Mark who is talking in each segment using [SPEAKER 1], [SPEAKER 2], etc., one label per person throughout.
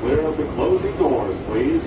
[SPEAKER 1] clear of the closing doors, please.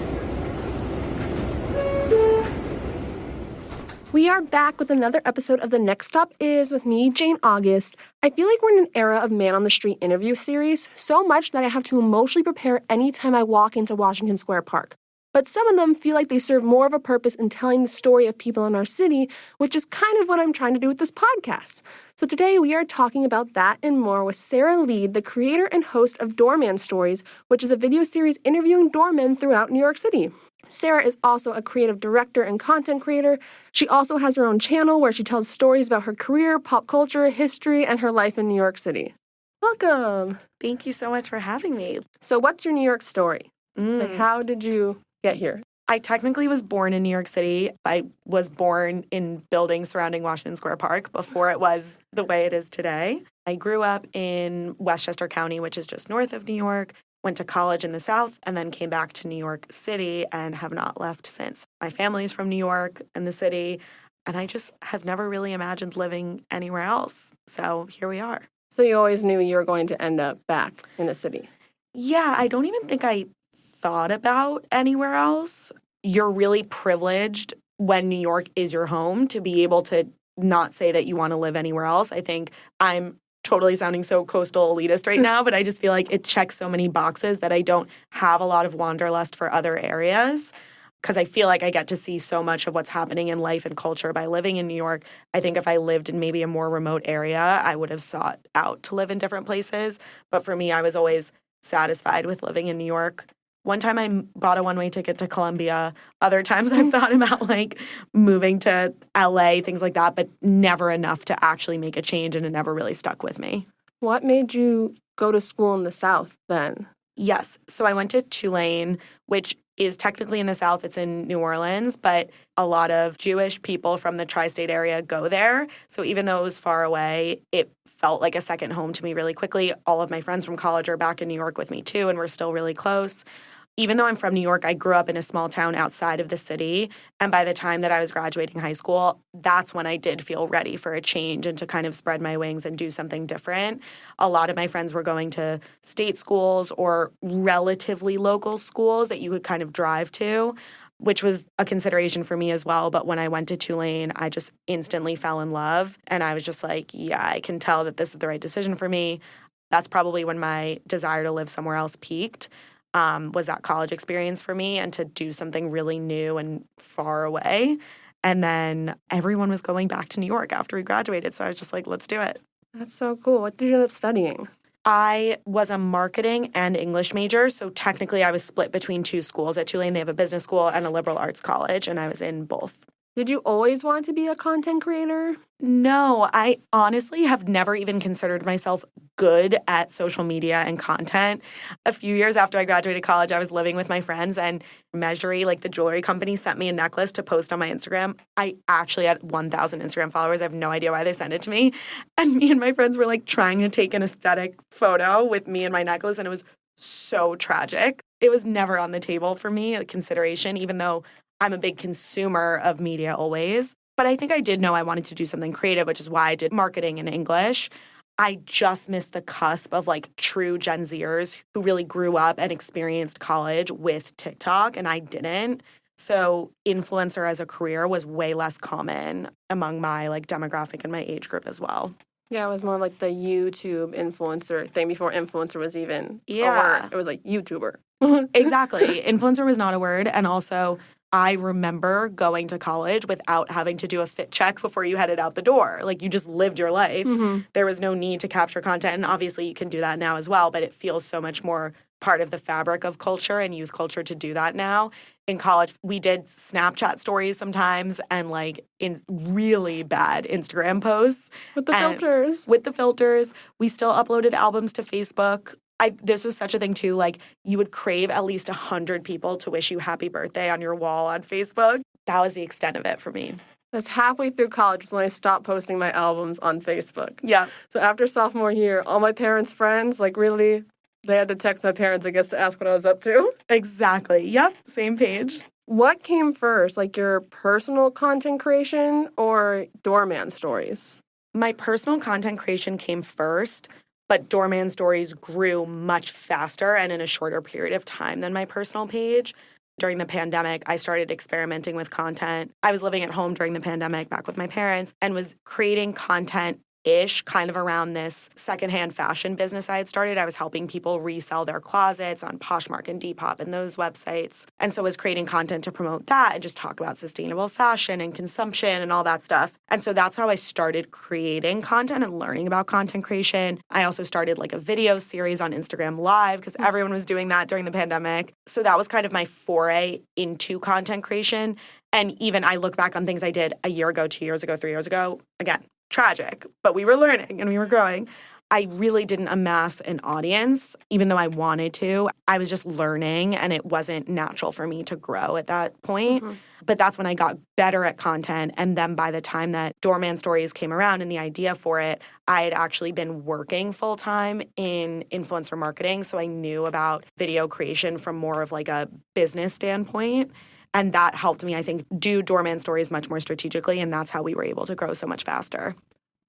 [SPEAKER 2] We are back with another episode of The Next Stop Is with me, Jane August. I feel like we're in an era of man on the street interview series, so much that I have to emotionally prepare anytime I walk into Washington Square Park. But some of them feel like they serve more of a purpose in telling the story of people in our city, which is kind of what I'm trying to do with this podcast. So today we are talking about that and more with Sara, the creator and host of Doormen Stories, which is a video series interviewing doormen throughout New York City. Sara is also a creative director and content creator. She also has her own channel where she tells stories about her career, pop culture, history, and her life in New York City. Welcome.
[SPEAKER 3] Thank you so much for having me.
[SPEAKER 2] So what's your New York story? Like, how did you get here?
[SPEAKER 3] I technically was born in New York City. I was born in buildings surrounding Washington Square Park before it was the way it is today. I grew up in Westchester County, which is just north of New York. Went to college in the South and then came back to New York City and have not left since. My family's from New York and the city, and I just have never really imagined living anywhere else. So here we are.
[SPEAKER 2] So you always knew you were going to end up back in the city?
[SPEAKER 3] Yeah, I don't even think I thought about anywhere else. You're really privileged when New York is your home to be able to not say that you want to live anywhere else. I think I'm totally sounding so coastal elitist right now, but I just feel like it checks so many boxes that I don't have a lot of wanderlust for other areas because I feel like I get to see so much of what's happening in life and culture by living in New York. I think if I lived in maybe a more remote area, I would have sought out to live in different places. But for me, I was always satisfied with living in New York. One time I bought a one-way ticket to Colombia. Other times I've thought about like moving to LA, things like that, but never enough to actually make a change, and it never really stuck with me.
[SPEAKER 2] What made you go to school in the South then?
[SPEAKER 3] Yes. So I went to Tulane, which is technically in the South. It's in New Orleans, but a lot of Jewish people from the tri-state area go there. So even though it was far away, it felt like a second home to me really quickly. All of my friends from college are back in New York with me too, and we're still really close. Even though I'm from New York, I grew up in a small town outside of the city. And by the time that I was graduating high school, that's when I did feel ready for a change and to kind of spread my wings and do something different. A lot of my friends were going to state schools or relatively local schools that you could kind of drive to, which was a consideration for me as well. But when I went to Tulane, I just instantly fell in love. And I was just like, yeah, I can tell that this is the right decision for me. That's probably when my desire to live somewhere else peaked. Was that college experience for me and to do something really new and far away. And then everyone was going back to New York after we graduated. So I was just like, let's do it.
[SPEAKER 2] That's so cool. What did you end up studying?
[SPEAKER 3] I was a marketing and English major. So technically I was split between two schools. At Tulane, they have a business school and a liberal arts college, and I was in both.
[SPEAKER 2] Did you always want to be a content creator?
[SPEAKER 3] No, I honestly have never even considered myself good at social media and content. A few years after I graduated college, I was living with my friends, and Measury, like the jewelry company, sent me a necklace to post on my Instagram. I actually had 1,000 Instagram followers. I have no idea why they sent it to me. And me and my friends were like trying to take an aesthetic photo with me and my necklace, and it was so tragic. It was never on the table for me, a consideration, even though I'm a big consumer of media always. But I think I did know I wanted to do something creative, which is why I did marketing in English. I just missed the cusp of like true Gen Zers who really grew up and experienced college with TikTok, and I didn't. So influencer as a career was way less common among my like demographic and my age group as well.
[SPEAKER 2] Yeah, it was more like the YouTube influencer thing before influencer was even a
[SPEAKER 3] Yeah.
[SPEAKER 2] word. It was like YouTuber.
[SPEAKER 3] Exactly. Influencer was not a word. And also, I remember going to college without having to do a fit check before you headed out the door. Like, you just lived your life.
[SPEAKER 2] Mm-hmm.
[SPEAKER 3] There was no need to capture content. And obviously, you can do that now as well, but it feels so much more part of the fabric of culture and youth culture to do that now. In college, we did Snapchat stories sometimes and like in really bad Instagram posts.
[SPEAKER 2] With the filters.
[SPEAKER 3] With the filters. We still uploaded albums to Facebook. This was such a thing, too. Like, you would crave at least 100 people to wish you happy birthday on your wall on Facebook. That was the extent of it for me.
[SPEAKER 2] That's halfway through college when I stopped posting my albums on Facebook.
[SPEAKER 3] Yeah.
[SPEAKER 2] So after sophomore year, all my parents' friends, like really, they had to text my parents, I guess, to ask what I was up to.
[SPEAKER 3] Exactly. Yep. Same page.
[SPEAKER 2] What came first, like your personal content creation or doorman stories?
[SPEAKER 3] My personal content creation came first. But Doorman Stories grew much faster and in a shorter period of time than my personal page. During the pandemic, I started experimenting with content. I was living at home during the pandemic back with my parents and was creating content-ish kind of around this secondhand fashion business I had started. I was helping people resell their closets on Poshmark and Depop and those websites. And so I was creating content to promote that and just talk about sustainable fashion and consumption and all that stuff. And so that's how I started creating content and learning about content creation. I also started like a video series on Instagram Live because everyone was doing that during the pandemic. So that was kind of my foray into content creation. And even I look back on things I did a year ago, 2 years ago, 3 years ago, again, tragic, but we were learning and we were growing. I really didn't amass an audience, even though I wanted to. I was just learning and it wasn't natural for me to grow at that point. Mm-hmm. But that's when I got better at content. And then by the time that Doorman Stories came around and the idea for it, I had actually been working full time in influencer marketing. So I knew about video creation from more of like a business standpoint. And that helped me, I think, do Doorman Stories much more strategically. And that's how we were able to grow so much faster.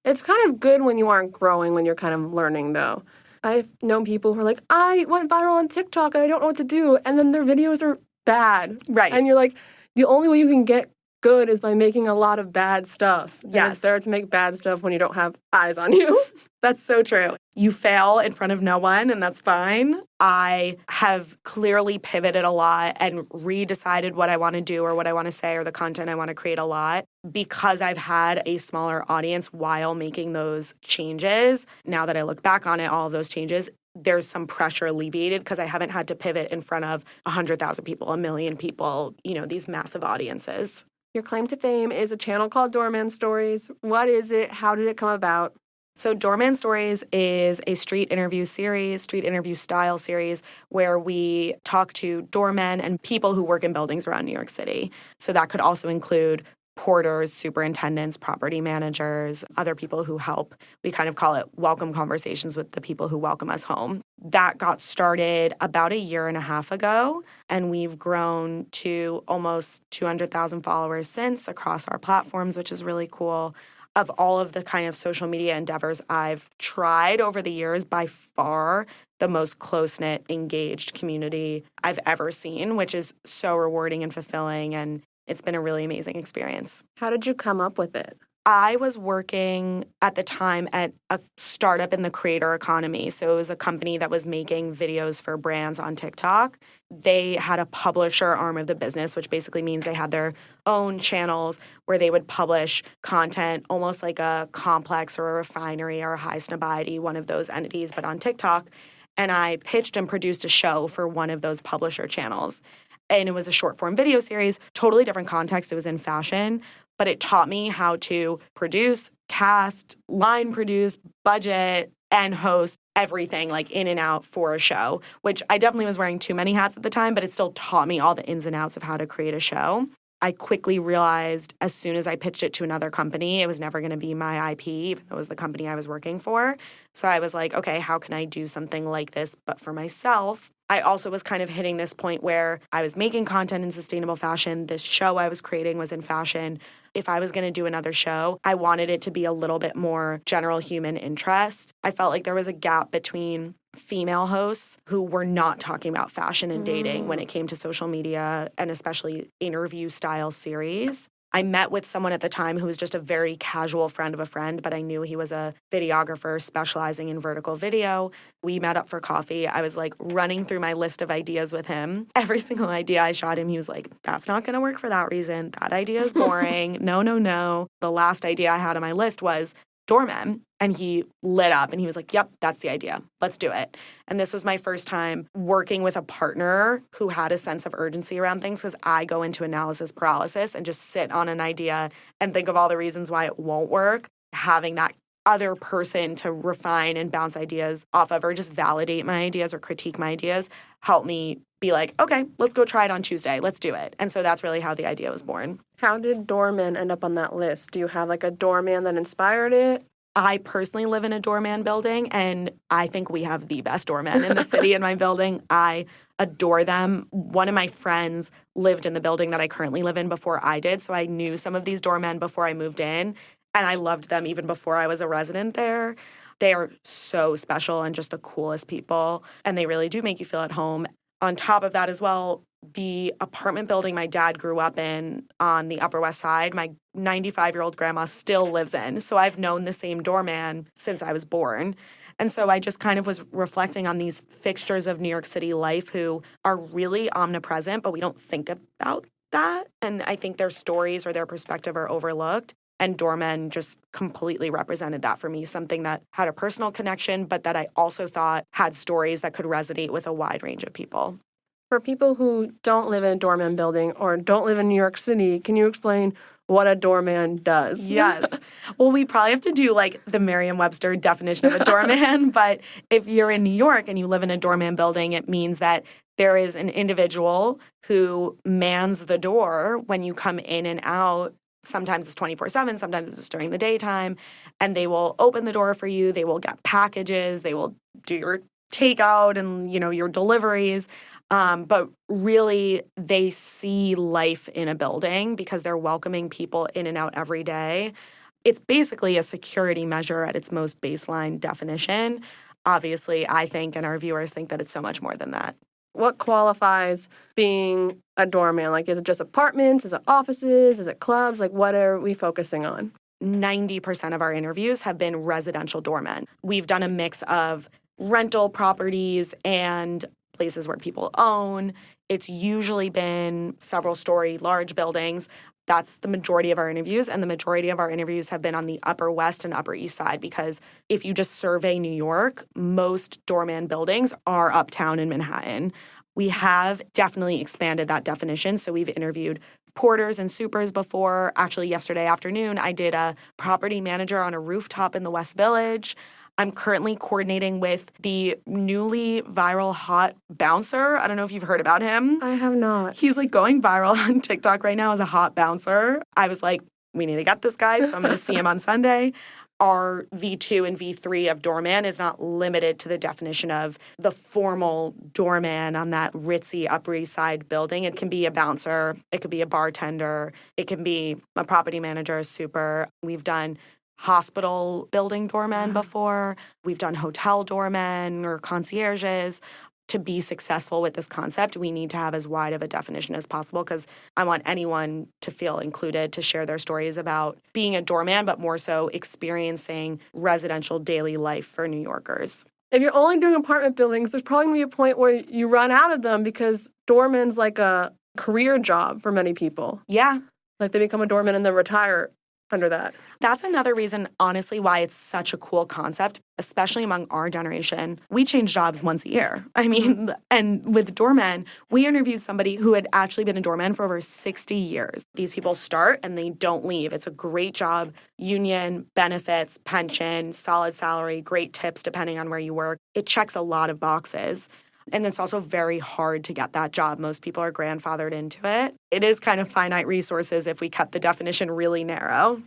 [SPEAKER 2] It's kind of good when you aren't growing, when you're kind of learning, though. I've known people who are like, I went viral on TikTok and I don't know what to do. And then their videos are bad.
[SPEAKER 3] Right.
[SPEAKER 2] And you're like, the only way you can get good is by making a lot of bad stuff.
[SPEAKER 3] Yes.
[SPEAKER 2] And it's better to make bad stuff when you don't have eyes on you.
[SPEAKER 3] That's so true. You fail in front of no one, and that's fine. I have clearly pivoted a lot and redecided what I want to do or what I want to say or the content I want to create a lot because I've had a smaller audience while making those changes. Now that I look back on it, all of those changes, there's some pressure alleviated because I haven't had to pivot in front of 100,000 people, 1 million people, these massive audiences.
[SPEAKER 2] Your claim to fame is a channel called Doorman Stories. What is it? How did it come about?
[SPEAKER 3] So Doorman Stories is a street interview style series where we talk to doormen and people who work in buildings around New York City. So that could also include porters, superintendents, property managers, other people who help. We kind of call it welcome conversations with the people who welcome us home. That got started about 1.5 years ago, and we've grown to almost 200,000 followers since across our platforms, which is really cool. Of all of the kind of social media endeavors I've tried over the years, by far the most close-knit, engaged community I've ever seen, which is so rewarding and fulfilling, and it's been a really amazing experience.
[SPEAKER 2] How did you come up with it?
[SPEAKER 3] I was working at the time at a startup in the creator economy. So it was a company that was making videos for brands on TikTok. They had a publisher arm of the business, which basically means they had their own channels where they would publish content, almost like a Complex or a Refinery or a High Snobiety, one of those entities, but on TikTok. And I pitched and produced a show for one of those publisher channels. And it was a short form video series, totally different context. It was in fashion, but it taught me how to produce, cast, line produce, budget, and host everything like in and out for a show, which I definitely was wearing too many hats at the time, but it still taught me all the ins and outs of how to create a show. I quickly realized as soon as I pitched it to another company, it was never going to be my IP, even though it was the company I was working for. So I was like, okay, how can I do something like this, but for myself? I also was kind of hitting this point where I was making content in sustainable fashion. This show I was creating was in fashion. If I was going to do another show, I wanted it to be a little bit more general human interest. I felt like there was a gap between female hosts who were not talking about fashion and dating when it came to social media and especially interview style series. I met with someone at the time who was just a very casual friend of a friend, but I knew he was a videographer specializing in vertical video. We met up for coffee. I was like running through my list of ideas with him. Every single idea I shot him, he was like, that's not going to work for that reason. That idea is boring. No. The last idea I had on my list was Doormen. And he lit up and he was like, yep, that's the idea. Let's do it. And this was my first time working with a partner who had a sense of urgency around things because I go into analysis paralysis and just sit on an idea and think of all the reasons why it won't work. Having that other person to refine and bounce ideas off of or just validate my ideas or critique my ideas helped me be like, okay, let's go try it on Tuesday. Let's do it. And so that's really how the idea was born.
[SPEAKER 2] How did Doorman end up on that list? Do you have like a doorman that inspired it?
[SPEAKER 3] I personally live in a doorman building, and I think we have the best doormen in the city in my building. I adore them. One of my friends lived in the building that I currently live in before I did, so I knew some of these doormen before I moved in, and I loved them even before I was a resident there. They are so special and just the coolest people, and they really do make you feel at home. On top of that as well, the apartment building my dad grew up in on the Upper West Side, my 95-year-old grandma still lives in. So I've known the same doorman since I was born. And so I just kind of was reflecting on these fixtures of New York City life who are really omnipresent, but we don't think about that. And I think their stories or their perspective are overlooked. And doormen just completely represented that for me, something that had a personal connection, but that I also thought had stories that could resonate with a wide range of people.
[SPEAKER 2] For people who don't live in a doorman building or don't live in New York City, can you explain what a doorman does?
[SPEAKER 3] Yes. Well, we probably have to do like the Merriam-Webster definition of a doorman, but if you're in New York and you live in a doorman building, it means that there is an individual who mans the door when you come in and out. Sometimes it's 24/7, sometimes it's just during the daytime, and they will open the door for you. They will get packages. They will do your takeout and, your deliveries. But really, they see life in a building because they're welcoming people in and out every day. It's basically a security measure at its most baseline definition. Obviously, I think, and our viewers think that it's so much more than that.
[SPEAKER 2] What qualifies being a doorman? Like, is it just apartments? Is it offices? Is it clubs? Like, what are we focusing on?
[SPEAKER 3] 90% of our interviews have been residential doormen. We've done a mix of rental properties and places where people own. It's usually been several-story large buildings. That's the majority of our interviews, and the majority of our interviews have been on the Upper West and Upper East Side because if you just survey New York, most doorman buildings are uptown in Manhattan. We have definitely expanded that definition, so we've interviewed porters and supers before. Actually, yesterday afternoon, I did a property manager on a rooftop in the West Village. I'm currently coordinating with the newly viral hot bouncer. I don't know if you've heard about him.
[SPEAKER 2] I have not.
[SPEAKER 3] He's like going viral on TikTok right now as a hot bouncer. I was like, we need to get this guy, so I'm going to see him on Sunday. Our V2 and V3 of doorman is not limited to the definition of the formal doorman on that ritzy Upper East Side building. It can be a bouncer. It could be a bartender. It can be a property manager, a super. We've done hospital building doormen before. We've done hotel doormen or concierges. To be successful with this concept, we need to have as wide of a definition as possible because I want anyone to feel included, to share their stories about being a doorman, but more so experiencing residential daily life for New Yorkers.
[SPEAKER 2] If you're only doing apartment buildings, there's probably going to be a point where you run out of them because doorman's like a career job for many people.
[SPEAKER 3] Yeah.
[SPEAKER 2] Like they become a doorman and then retire under that.
[SPEAKER 3] That's another reason, honestly, why it's such a cool concept, especially among our generation. We change jobs once a year. I mean, and with doormen, we interviewed somebody who had actually been a doorman for over 60 years. These people start and they don't leave. It's a great job, union, benefits, pension, solid salary, great tips depending on where you work. It checks a lot of boxes. And it's also very hard to get that job. Most people are grandfathered into it. It is kind of finite resources if we kept the definition really narrow.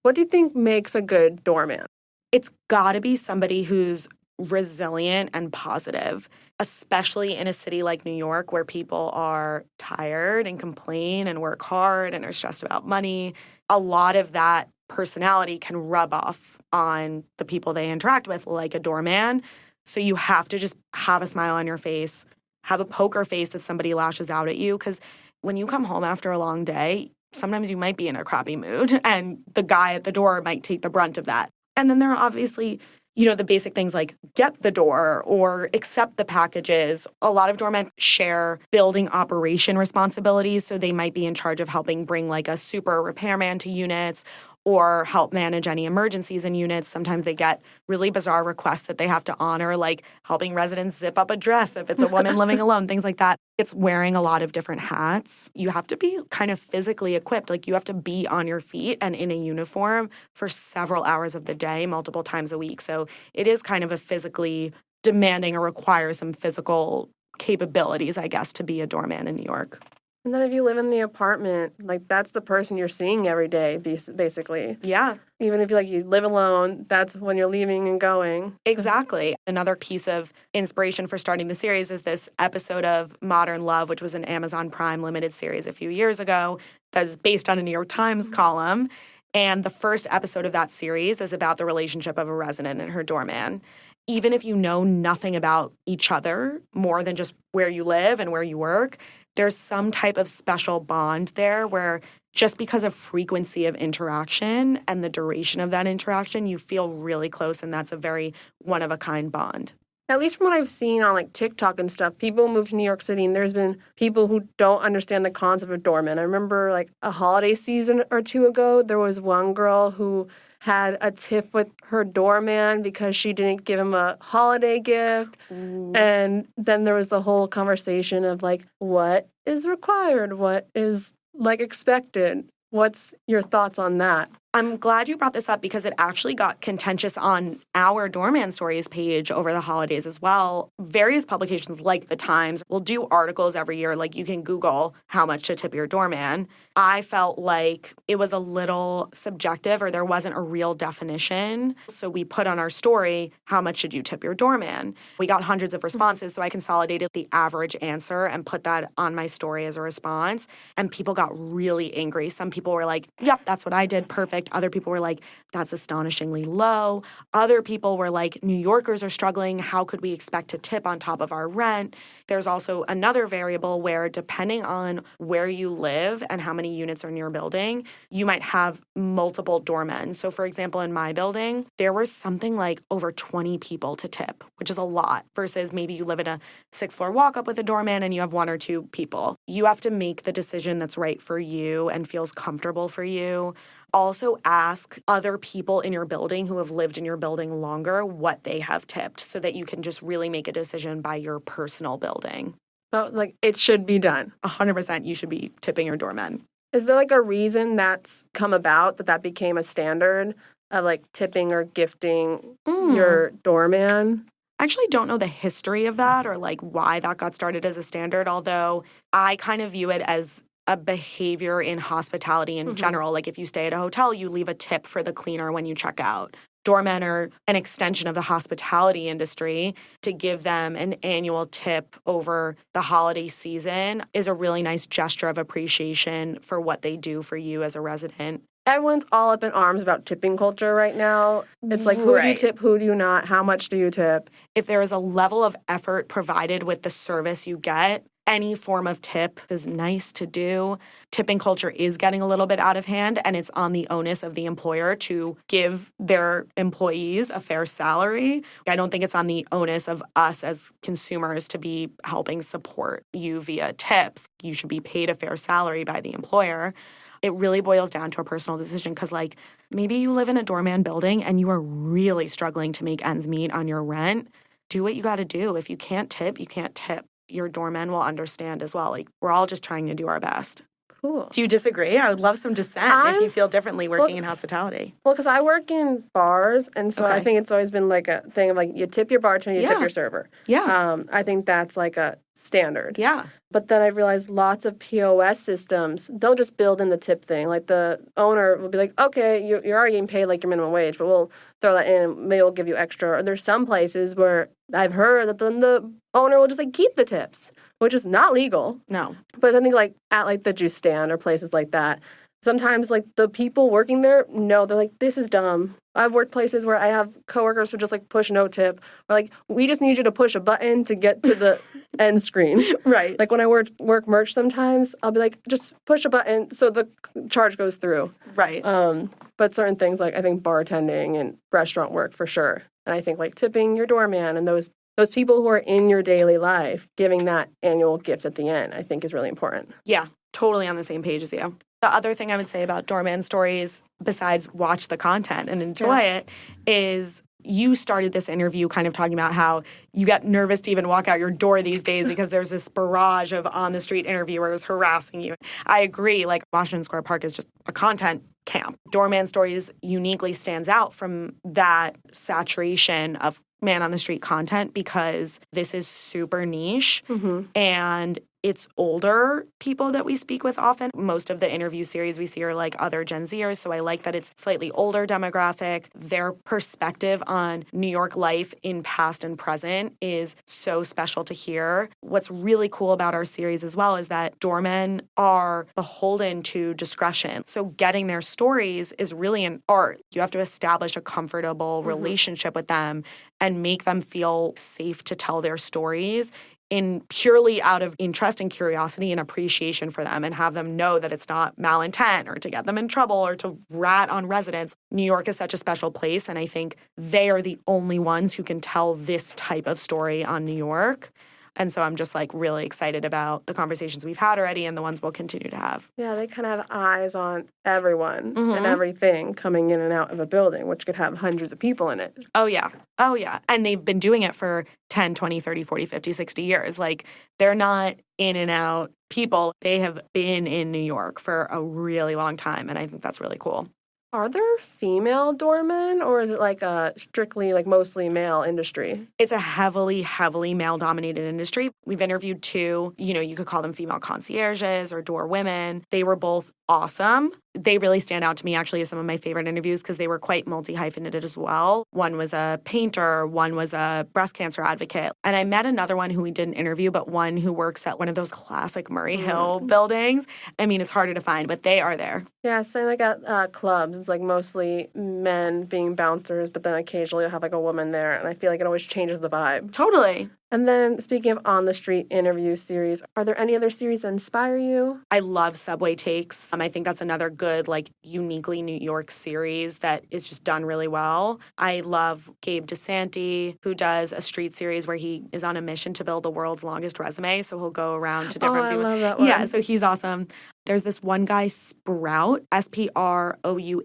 [SPEAKER 2] What do you think makes a good doorman?
[SPEAKER 3] It's got to be somebody who's resilient and positive, especially in a city like New York where people are tired and complain and work hard and are stressed about money. A lot of that personality can rub off on the people they interact with, like a doorman. So you have to just have a smile on your face, have a poker face if somebody lashes out at you. Because when you come home after a long day, sometimes you might be in a crappy mood and the guy at the door might take the brunt of that. And then there are obviously, the basic things like get the door or accept the packages. A lot of doormen share building operation responsibilities. So they might be in charge of helping bring like a super repairman to units or help manage any emergencies in units. Sometimes they get really bizarre requests that they have to honor, like helping residents zip up a dress if it's a woman living alone, things like that. It's wearing a lot of different hats. You have to be kind of physically equipped. Like you have to be on your feet and in a uniform for several hours of the day, multiple times a week. So it is kind of a physically demanding or requires some physical capabilities, I guess, to be a doorman in New York.
[SPEAKER 2] And then if you live in the apartment, like that's the person you're seeing every day, basically.
[SPEAKER 3] Yeah.
[SPEAKER 2] Even if you live alone, that's when you're leaving and going.
[SPEAKER 3] Exactly. Another piece of inspiration for starting the series is this episode of Modern Love, which was an Amazon Prime limited series a few years ago that is based on a New York Times column. And the first episode of that series is about the relationship of a resident and her doorman. Even if you know nothing about each other more than just where you live and where you work, there's some type of special bond there where just because of frequency of interaction and the duration of that interaction, you feel really close, and that's a very one-of-a-kind bond.
[SPEAKER 2] At least from what I've seen on like TikTok and stuff, people move to New York City and there's been people who don't understand the concept of doorman. I remember like a holiday season or two ago, there was one girl who had a tiff with her doorman because she didn't give him a holiday gift.
[SPEAKER 3] Ooh.
[SPEAKER 2] And then there was the whole conversation of like, what is required? What is like expected? What's your thoughts on that?
[SPEAKER 3] I'm glad you brought this up because it actually got contentious on our Doorman Stories page over the holidays as well. Various publications like The Times will do articles every year, like you can Google how much to tip your doorman. I felt like it was a little subjective or there wasn't a real definition. So we put on our story, how much should you tip your doorman? We got hundreds of responses, so I consolidated the average answer and put that on my story as a response. And people got really angry. Some people were like, yep, that's what I did, perfect. Other people were like, that's astonishingly low. Other people were like, New Yorkers are struggling. How could we expect to tip on top of our rent? There's also another variable where depending on where you live and how many units are in your building, you might have multiple doormen. So for example, in my building, there was something like over 20 people to tip, which is a lot versus maybe you live in a 6th floor walk-up with a doorman and you have 1 or 2 people. You have to make the decision that's right for you and feels comfortable for you. Also ask other people in your building who have lived in your building longer what they have tipped so that you can just really make a decision by your personal building.
[SPEAKER 2] So, like, it should be done.
[SPEAKER 3] 100% you should be tipping your doormen.
[SPEAKER 2] Is there, like, a reason that's come about that became a standard of, like, tipping or gifting your doorman?
[SPEAKER 3] I actually don't know the history of that or, like, why that got started as a standard, although I kind of view it as a behavior in hospitality in general. Like if you stay at a hotel, you leave a tip for the cleaner when you check out. Doormen are an extension of the hospitality industry. To give them an annual tip over the holiday season is a really nice gesture of appreciation for what they do for you as a resident.
[SPEAKER 2] Everyone's all up in arms about tipping culture right now. It's like, who do you tip, who do you not, how much do you tip?
[SPEAKER 3] If there is a level of effort provided with the service you get, any form of tip is nice to do. Tipping culture is getting a little bit out of hand, and it's on the onus of the employer to give their employees a fair salary. I don't think it's on the onus of us as consumers to be helping support you via tips. You should be paid a fair salary by the employer. It really boils down to a personal decision because, like, maybe you live in a doorman building and you are really struggling to make ends meet on your rent. Do what you got to do. If you can't tip, you can't tip. Your doormen will understand as well. Like, we're all just trying to do our best.
[SPEAKER 2] Cool.
[SPEAKER 3] Do you disagree? I would love some dissent if you feel differently working in hospitality.
[SPEAKER 2] Well, because I work in bars, and so I think it's always been like a thing of like you tip your bartender, you tip your server.
[SPEAKER 3] Yeah.
[SPEAKER 2] I think that's like a standard.
[SPEAKER 3] Yeah.
[SPEAKER 2] But then I realized lots of POS systems, they'll just build in the tip thing. Like the owner will be like, okay, you're already getting paid like your minimum wage, but we'll throw that in and maybe we'll give you extra. Or there's some places where I've heard that then the owner will just like keep the tips, which is not legal.
[SPEAKER 3] No.
[SPEAKER 2] But I think like at like the juice stand or places like that, sometimes like the people working there, no, they're like, this is dumb. I've worked places where I have coworkers who just like push no tip. Or like, we just need you to push a button to get to the end screen.
[SPEAKER 3] Right.
[SPEAKER 2] Like when I work merch sometimes, I'll be like, just push a button so the charge goes through.
[SPEAKER 3] Right.
[SPEAKER 2] But certain things like I think bartending and restaurant work for sure. And I think like tipping your doorman and those people who are in your daily life, giving that annual gift at the end, I think is really important.
[SPEAKER 3] Yeah, totally on the same page as you. The other thing I would say about Doorman Stories, besides watch the content and enjoy it, is you started this interview kind of talking about how you get nervous to even walk out your door these days because there's this barrage of on-the-street interviewers harassing you. I agree. Like, Washington Square Park is just a content camp. Doorman Stories uniquely stands out from that saturation of man-on-the-street content because this is super niche and it's older people that we speak with often. Most of the interview series we see are like other Gen Zers, so I like that it's slightly older demographic. Their perspective on New York life in past and present is so special to hear. What's really cool about our series as well is that doormen are beholden to discretion. So getting their stories is really an art. You have to establish a comfortable relationship with them and make them feel safe to tell their stories in purely out of interest and curiosity and appreciation for them, and have them know that it's not malintent or to get them in trouble or to rat on residents. New York is such a special place, and I think they are the only ones who can tell this type of story on New York. And so I'm just like really excited about the conversations we've had already and the ones we'll continue to have.
[SPEAKER 2] Yeah, they kind of have eyes on everyone and everything coming in and out of a building, which could have hundreds of people in it.
[SPEAKER 3] Oh, yeah. Oh, yeah. And they've been doing it for 10, 20, 30, 40, 50, 60 years. Like, they're not in and out people. They have been in New York for a really long time, and I think that's really cool.
[SPEAKER 2] Are there female doormen, or is it like a strictly like mostly male industry?
[SPEAKER 3] It's a heavily, heavily male-dominated industry. We've interviewed two, you could call them female concierges or door women. They were both awesome. They really stand out to me actually as some of my favorite interviews because they were quite multi-hyphenated as well. One was a painter, one was a breast cancer advocate. And I met another one who we didn't interview, but one who works at one of those classic Murray Hill buildings. I mean, it's harder to find, but they are there.
[SPEAKER 2] Yeah, same like at clubs. It's like mostly men being bouncers, but then occasionally you'll have like a woman there. And I feel like it always changes the vibe.
[SPEAKER 3] Totally.
[SPEAKER 2] And then, speaking of on-the-street interview series, are there any other series that inspire you?
[SPEAKER 3] I love Subway Takes. I think that's another good, like, uniquely New York series that is just done really well. I love Gabe DeSanti, who does a street series where he is on a mission to build the world's longest resume. So he'll go around to different people.
[SPEAKER 2] I love that one.
[SPEAKER 3] Yeah, so he's awesome. There's this one guy, Sprout, Sprouht.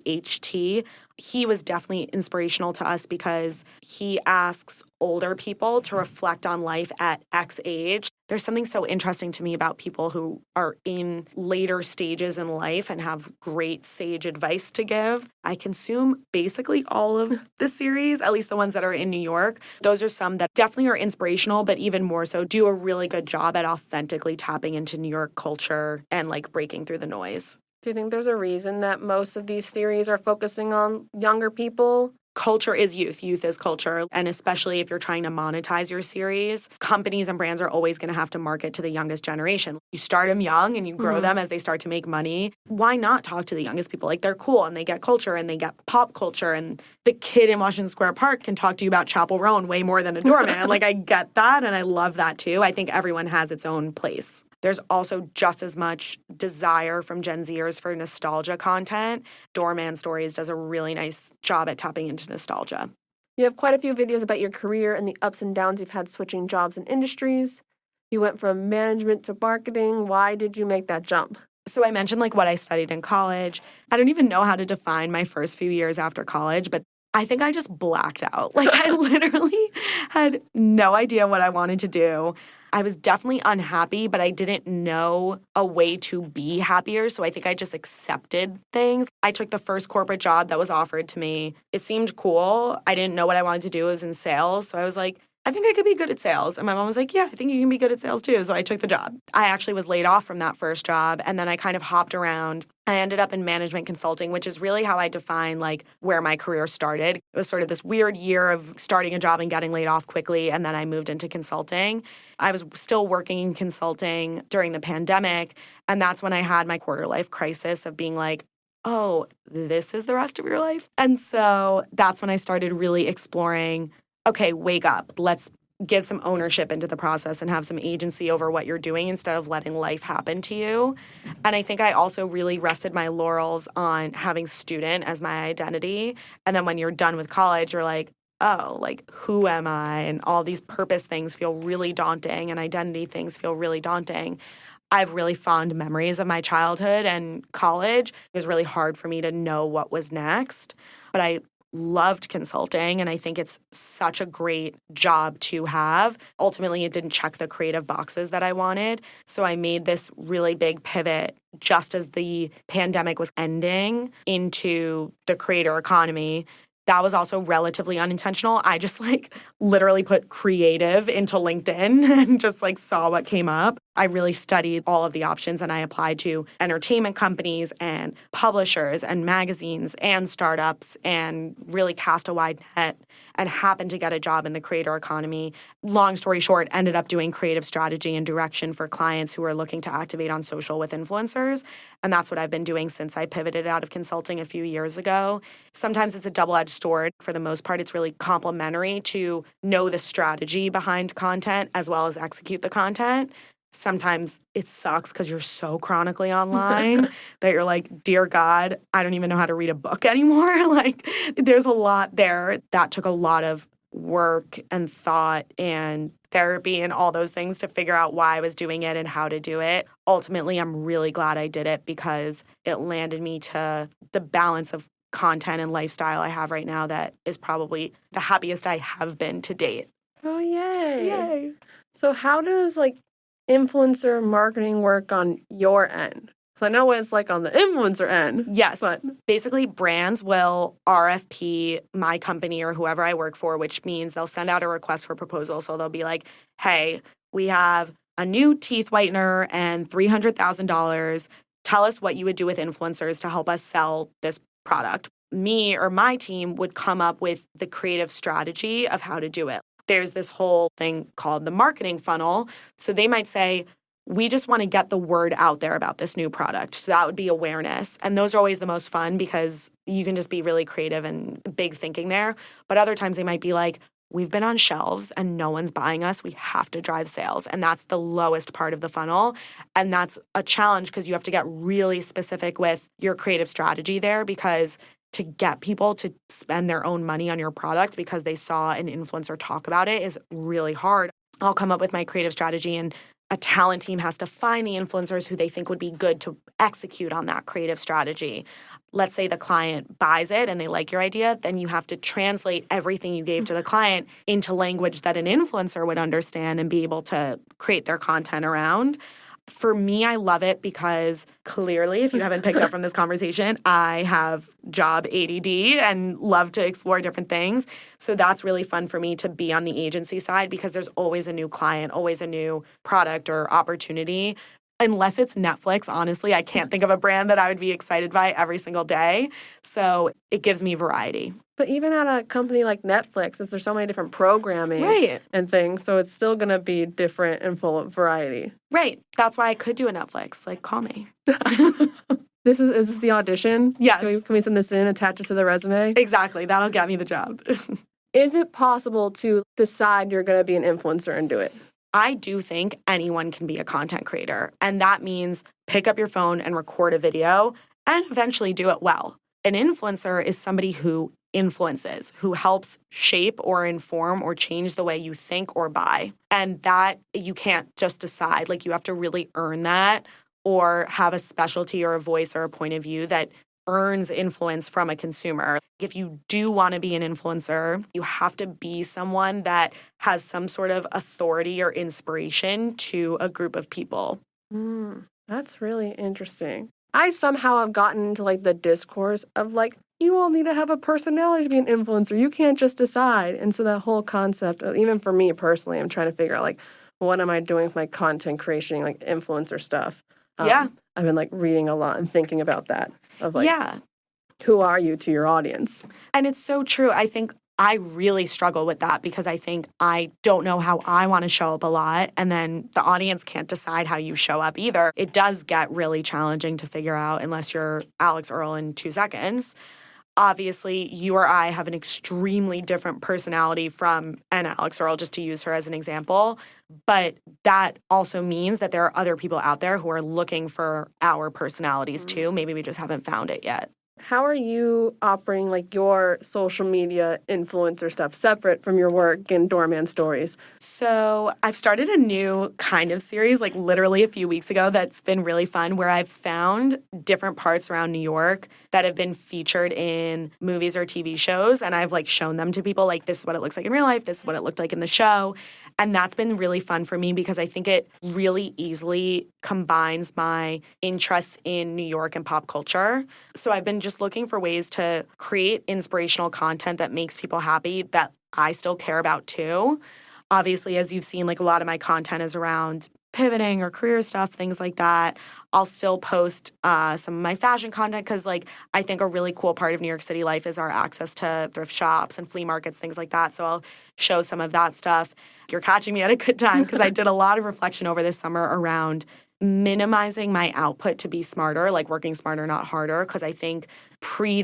[SPEAKER 3] He was definitely inspirational to us because he asks older people to reflect on life at X age. There's something so interesting to me about people who are in later stages in life and have great sage advice to give. I consume basically all of the series, at least the ones that are in New York. Those are some that definitely are inspirational, but even more so do a really good job at authentically tapping into New York culture and like breaking through the noise.
[SPEAKER 2] Do you think there's a reason that most of these series are focusing on younger people?
[SPEAKER 3] Culture is youth. Youth is culture. And especially if you're trying to monetize your series, companies and brands are always going to have to market to the youngest generation. You start them young and you grow them as they start to make money. Why not talk to the youngest people? Like, they're cool and they get culture and they get pop culture. And the kid in Washington Square Park can talk to you about Chapel Roan way more than a doorman. Like, I get that and I love that too. I think everyone has its own place. There's also just as much desire from Gen Zers for nostalgia content. Doorman Stories does a really nice job at tapping into nostalgia.
[SPEAKER 2] You have quite a few videos about your career and the ups and downs you've had switching jobs and industries. You went from management to marketing. Why did you make that jump?
[SPEAKER 3] So I mentioned like what I studied in college. I don't even know how to define my first few years after college, but I think I just blacked out. Like, I literally had no idea what I wanted to do. I was definitely unhappy, but I didn't know a way to be happier. So I think I just accepted things. I took the first corporate job that was offered to me. It seemed cool. I didn't know what I wanted to do. It was in sales. So I was like, I think I could be good at sales. And my mom was like, yeah, I think you can be good at sales too. So I took the job. I actually was laid off from that first job. And then I kind of hopped around. I ended up in management consulting, which is really how I define like where my career started. It was sort of this weird year of starting a job and getting laid off quickly. And then I moved into consulting. I was still working in consulting during the pandemic. And that's when I had my quarter life crisis of being like, oh, this is the rest of your life. And so that's when I started really exploring, okay, wake up. Let's give some ownership into the process and have some agency over what you're doing instead of letting life happen to you. And I think I also really rested my laurels on having student as my identity. And then when you're done with college, you're like, oh, like, who am I? And all these purpose things feel really daunting and identity things feel really daunting. I have really fond memories of my childhood and college. It was really hard for me to know what was next. But I loved consulting, and I think it's such a great job to have. Ultimately, it didn't check the creative boxes that I wanted. So I made this really big pivot just as the pandemic was ending into the creator economy. That was also relatively unintentional. I just like literally put creative into LinkedIn and just like saw what came up. I really studied all of the options and I applied to entertainment companies and publishers and magazines and startups and really cast a wide net and happened to get a job in the creator economy. Long story short, ended up doing creative strategy and direction for clients who are looking to activate on social with influencers. And that's what I've been doing since I pivoted out of consulting a few years ago. Sometimes it's a double-edged sword. For the most part, it's really complementary to know the strategy behind content as well as execute the content. Sometimes it sucks because you're so chronically online that you're like, dear God, I don't even know how to read a book anymore. Like, there's a lot there that took a lot of work and thought and therapy and all those things to figure out why I was doing it and how to do it. Ultimately, I'm really glad I did it because it landed me to the balance of content and lifestyle I have right now that is probably the happiest I have been to date.
[SPEAKER 2] Oh, yay.
[SPEAKER 3] Yay.
[SPEAKER 2] So how does, influencer marketing work on your end? So I know what it's like on the influencer end.
[SPEAKER 3] Yes.
[SPEAKER 2] But
[SPEAKER 3] basically, brands will RFP my company or whoever I work for, which means they'll send out a request for proposal. So they'll be like, hey, we have a new teeth whitener and $300,000. Tell us what you would do with influencers to help us sell this product. Me or my team would come up with the creative strategy of how to do it. There's this whole thing called the marketing funnel. So they might say, we just want to get the word out there about this new product. So that would be awareness. And those are always the most fun because you can just be really creative and big thinking there. But other times they might be like, we've been on shelves and no one's buying us. We have to drive sales. And that's the lowest part of the funnel. And that's a challenge because you have to get really specific with your creative strategy there because to get people to spend their own money on your product because they saw an influencer talk about it is really hard. I'll come up with my creative strategy and a talent team has to find the influencers who they think would be good to execute on that creative strategy. Let's say the client buys it and they like your idea, then you have to translate everything you gave to the client into language that an influencer would understand and be able to create their content around. For me, I love it because clearly, if you haven't picked up from this conversation, I have job ADD and love to explore different things. So that's really fun for me to be on the agency side because there's always a new client, always a new product or opportunity. Unless it's Netflix, honestly, I can't think of a brand that I would be excited by every single day. So it gives me variety.
[SPEAKER 2] But even at a company like Netflix, there's so many different programming and things, so it's still going to be different and full of variety.
[SPEAKER 3] Right. That's why I could do a Netflix. Like, call me.
[SPEAKER 2] Is this the audition?
[SPEAKER 3] Yes.
[SPEAKER 2] Can we send this in, attach it to the resume?
[SPEAKER 3] Exactly. That'll get me the job.
[SPEAKER 2] Is it possible to decide you're going to be an influencer and do it?
[SPEAKER 3] I do think anyone can be a content creator. And that means pick up your phone and record a video and eventually do it well. An influencer is somebody who influences, who helps shape or inform or change the way you think or buy. And that you can't just decide. Like, you have to really earn that or have a specialty or a voice or a point of view that earns influence from a consumer. If you do want to be an influencer, you have to be someone that has some sort of authority or inspiration to a group of people.
[SPEAKER 2] That's really interesting. I somehow have gotten into the discourse of you all need to have a personality to be an influencer. You can't just decide. And so that whole concept, even for me personally, I'm trying to figure out what am I doing with my content creation, influencer stuff.
[SPEAKER 3] Yeah.
[SPEAKER 2] I've been reading a lot and thinking about that of
[SPEAKER 3] yeah.
[SPEAKER 2] Who are you to your audience?
[SPEAKER 3] And it's so true. I think I really struggle with that because I think I don't know how I want to show up a lot. And then the audience can't decide how you show up either. It does get really challenging to figure out unless you're Alex Earl in 2 seconds. Obviously, you or I have an extremely different personality from an Alex Earl, just to use her as an example. But that also means that there are other people out there who are looking for our personalities too. Maybe we just haven't found it yet.
[SPEAKER 2] How are you operating your social media influencer stuff separate from your work in Doorman Stories?
[SPEAKER 3] So I've started a new kind of series literally a few weeks ago that's been really fun where I've found different parts around New York that have been featured in movies or TV shows. And I've shown them to people this is what it looks like in real life. This is what it looked like in the show. And that's been really fun for me because I think it really easily combines my interests in New York and pop culture. So I've been just looking for ways to create inspirational content that makes people happy that I still care about too. Obviously, as you've seen, a lot of my content is around pivoting or career stuff, things like that. I'll still post some of my fashion content because, like, I think a really cool part of New York City life is our access to thrift shops and flea markets, things like that. So I'll show some of that stuff. You're catching me at a good time because I did a lot of reflection over this summer around minimizing my output to be smarter, like working smarter, not harder, because I think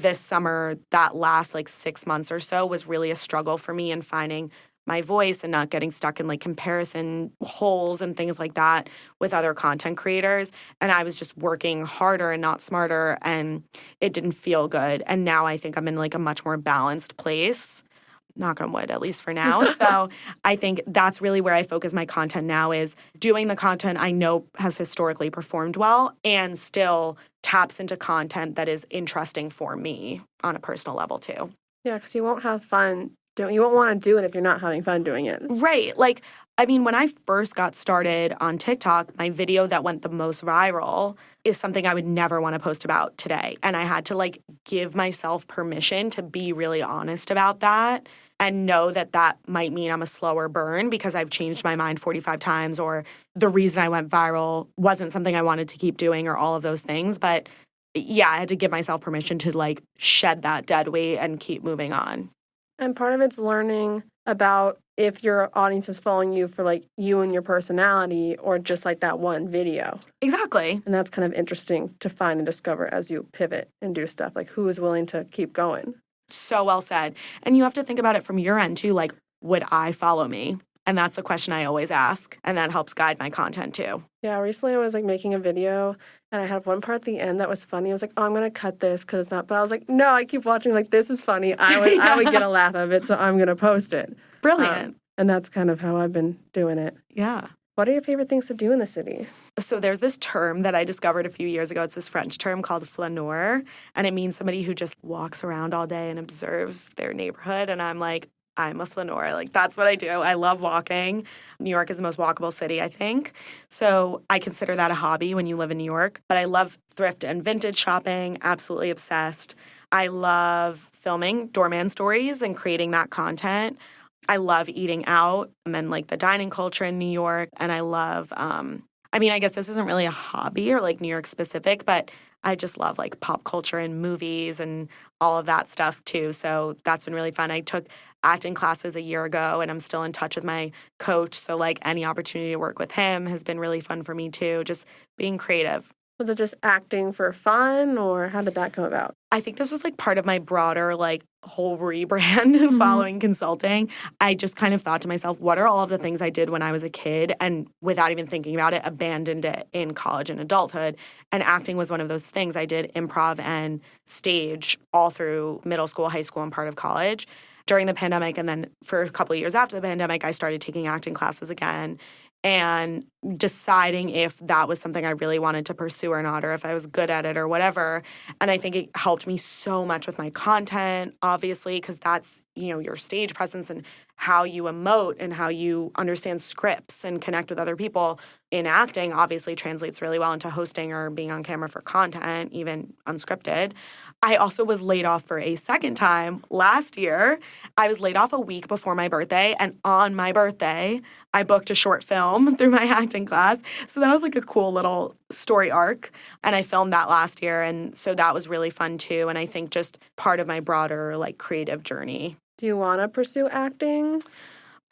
[SPEAKER 3] this summer, that last like 6 months or so was really a struggle for me in finding my voice and not getting stuck in like comparison holes and things like that with other content creators. And I was just working harder and not smarter, and it didn't feel good. And now I think I'm in like a much more balanced place. Knock on wood, at least for now. So I think that's really where I focus my content now, is doing the content I know has historically performed well and still taps into content that is interesting for me on a personal level too.
[SPEAKER 2] Yeah, because you won't have fun. You won't want to do it if you're not having fun doing it.
[SPEAKER 3] Right. Like, I mean, when I first got started on TikTok, my video that went the most viral is something I would never want to post about today. And I had to like give myself permission to be really honest about that and know that that might mean I'm a slower burn because I've changed my mind 45 times, or the reason I went viral wasn't something I wanted to keep doing, or all of those things. But yeah, I had to give myself permission to like shed that dead weight and keep moving on.
[SPEAKER 2] And part of it's learning about if your audience is following you for like you and your personality, or just like that one video.
[SPEAKER 3] Exactly.
[SPEAKER 2] And that's kind of interesting to find and discover as you pivot and do stuff. Like, who is willing to keep going?
[SPEAKER 3] So well said. And you have to think about it from your end too. Like, would I follow me? And that's the question I always ask. And that helps guide my content too.
[SPEAKER 2] Yeah, recently I was like making a video and I had one part at the end that was funny. I was like, oh, I'm going to cut this because it's not. But I was like, no, I keep watching. Like, this is funny. I would get a laugh of it, so I'm going to post it.
[SPEAKER 3] Brilliant.
[SPEAKER 2] And that's kind of how I've been doing it.
[SPEAKER 3] Yeah.
[SPEAKER 2] What are your favorite things to do in the city?
[SPEAKER 3] So there's this term that I discovered a few years ago. It's this French term called flaneur, and it means somebody who just walks around all day and observes their neighborhood. And I'm like, I'm a flaneur. Like, that's what I do. I love walking. New York is the most walkable city, I think. So I consider that a hobby when you live in New York. But I love thrift and vintage shopping, absolutely obsessed. I love filming doorman stories and creating that content. I love eating out and like the dining culture in New York. And I love, I guess this isn't really a hobby or like New York specific, but I just love like pop culture and movies and all of that stuff too. So that's been really fun. I took acting classes a year ago and I'm still in touch with my coach. So like any opportunity to work with him has been really fun for me too, just being creative.
[SPEAKER 2] Was it just acting for fun, or how did that come about?
[SPEAKER 3] I think this was like part of my broader like whole rebrand following consulting. I just kind of thought to myself, what are all of the things I did when I was a kid, and without even thinking about it, abandoned it in college and adulthood. And acting was one of those things. I did improv and stage all through middle school, high school, and part of college during the pandemic. And then for a couple of years after the pandemic, I started taking acting classes again and deciding if that was something I really wanted to pursue or not, or if I was good at it or whatever. And I think it helped me so much with my content, obviously, because that's, your stage presence and how you emote and how you understand scripts and connect with other people in acting obviously translates really well into hosting or being on camera for content, even unscripted. I also was laid off for a second time last year. I was laid off a week before my birthday, and on my birthday, I booked a short film through my acting class. So that was like a cool little story arc, and I filmed that last year, and so that was really fun too, and I think just part of my broader like creative journey.
[SPEAKER 2] Do you want to pursue acting?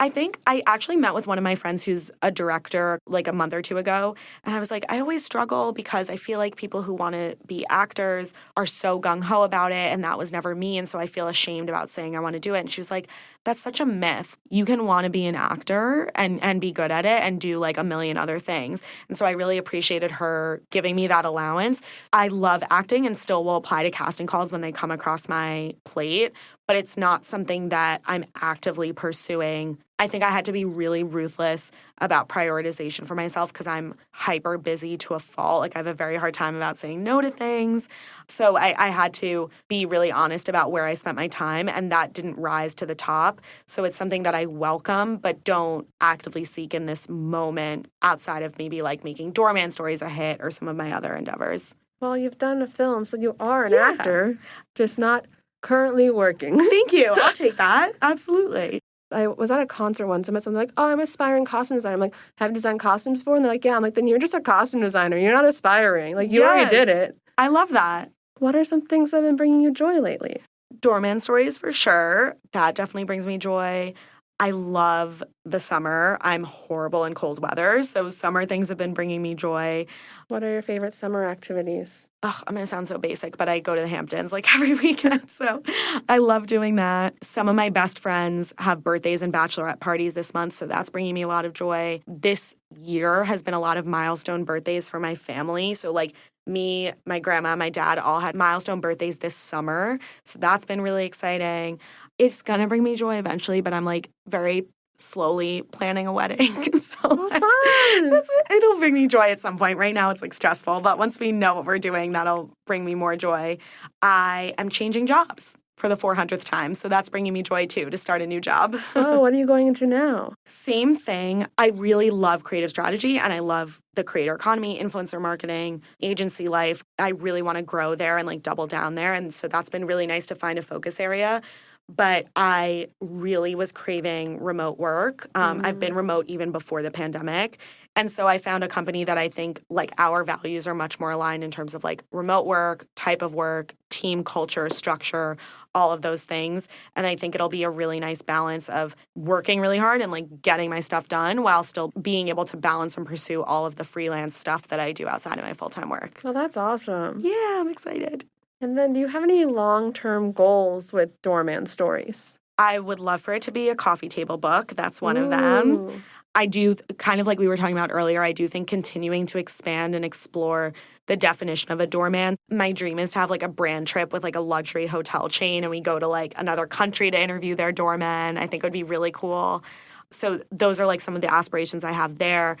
[SPEAKER 3] I think I actually met with one of my friends who's a director like a month or two ago. And I was like, I always struggle because I feel like people who want to be actors are so gung-ho about it. And that was never me. And so I feel ashamed about saying I want to do it. And she was like, that's such a myth. You can want to be an actor and be good at it and do like a million other things. And so I really appreciated her giving me that allowance. I love acting and still will apply to casting calls when they come across my plate. But it's not something that I'm actively pursuing. I think I had to be really ruthless about prioritization for myself because I'm hyper busy to a fault. Like I have a very hard time about saying no to things. So I had to be really honest about where I spent my time, and that didn't rise to the top. So it's something that I welcome but don't actively seek in this moment outside of maybe like making Doorman stories a hit or some of my other endeavors.
[SPEAKER 2] Well, you've done a film, so you are an actor, just not currently working.
[SPEAKER 3] Thank you. I'll take that. Absolutely.
[SPEAKER 2] I was at a concert once. I met someone like, oh, I'm an aspiring costume designer. I'm like, have you designed costumes before? And they're like, yeah. I'm like, then you're just a costume designer. You're not aspiring. Like, you already did it.
[SPEAKER 3] I love that.
[SPEAKER 2] What are some things that have been bringing you joy lately?
[SPEAKER 3] Doorman stories for sure. That definitely brings me joy. I love the summer. I'm horrible in cold weather, so summer things have been bringing me joy.
[SPEAKER 2] What are your favorite summer activities?
[SPEAKER 3] Ugh, I'm going to sound so basic, but I go to the Hamptons like every weekend, so I love doing that. Some of my best friends have birthdays and bachelorette parties this month, so that's bringing me a lot of joy. This year has been a lot of milestone birthdays for my family, so like me, my grandma, my dad all had milestone birthdays this summer, so that's been really exciting. It's going to bring me joy eventually, but I'm like very slowly planning a wedding. So
[SPEAKER 2] fun.
[SPEAKER 3] It'll bring me joy at some point. Right now it's like stressful, but once we know what we're doing, that'll bring me more joy. I am changing jobs for the 400th time, so that's bringing me joy too, to start a new job.
[SPEAKER 2] Oh, what are you going into now?
[SPEAKER 3] Same thing. I really love creative strategy and I love the creator economy, influencer marketing, agency life. I really want to grow there and like double down there. And so that's been really nice to find a focus area. But I really was craving remote work. I've been remote even before the pandemic. And so I found a company that I think like our values are much more aligned in terms of like remote work, type of work, team culture, structure, all of those things. And I think it'll be a really nice balance of working really hard and like getting my stuff done while still being able to balance and pursue all of the freelance stuff that I do outside of my full-time work.
[SPEAKER 2] Well, that's awesome.
[SPEAKER 3] Yeah, I'm excited.
[SPEAKER 2] And then do you have any long-term goals with Doorman Stories?
[SPEAKER 3] I would love for it to be a coffee table book. That's one of them. I do, kind of like we were talking about earlier, I do think continuing to expand and explore the definition of a doorman. My dream is to have like a brand trip with like a luxury hotel chain and we go to like another country to interview their doormen. I think it would be really cool. So those are like some of the aspirations I have there.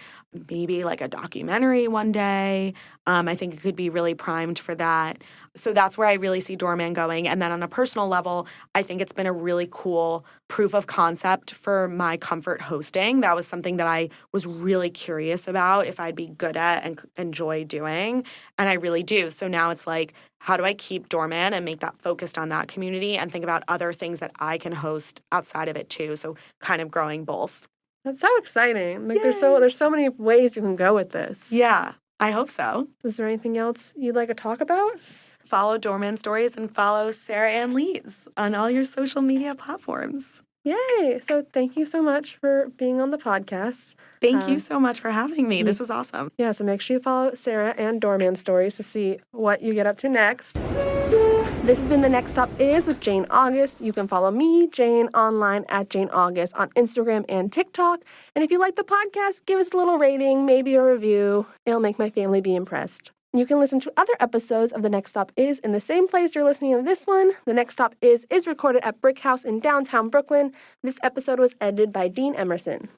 [SPEAKER 3] Maybe like a documentary one day. I think it could be really primed for that. So that's where I really see Doorman going. And then on a personal level, I think it's been a really cool proof of concept for my comfort hosting. That was something that I was really curious about if I'd be good at and enjoy doing. And I really do. So now it's like, how do I keep Doorman and make that focused on that community and think about other things that I can host outside of it too? So kind of growing both.
[SPEAKER 2] That's so exciting. Like there's so many ways you can go with this.
[SPEAKER 3] Yeah, I hope so.
[SPEAKER 2] Is there anything else you'd like to talk about?
[SPEAKER 3] Follow Doorman Stories and follow Sara and Leeds on all your social media platforms.
[SPEAKER 2] Yay! So thank you so much for being on the podcast.
[SPEAKER 3] Thank you so much for having me. This was awesome.
[SPEAKER 2] Yeah, so make sure you follow Sara and Doorman Stories to see what you get up to next. This has been The Next Stop Is with Jane August. You can follow me, Jane, online at Jane August on Instagram and TikTok. And if you like the podcast, give us a little rating, maybe a review. It'll make my family be impressed. You can listen to other episodes of The Next Stop Is in the same place you're listening to this one. The Next Stop Is recorded at Brick House in downtown Brooklyn. This episode was edited by Dean Emerson.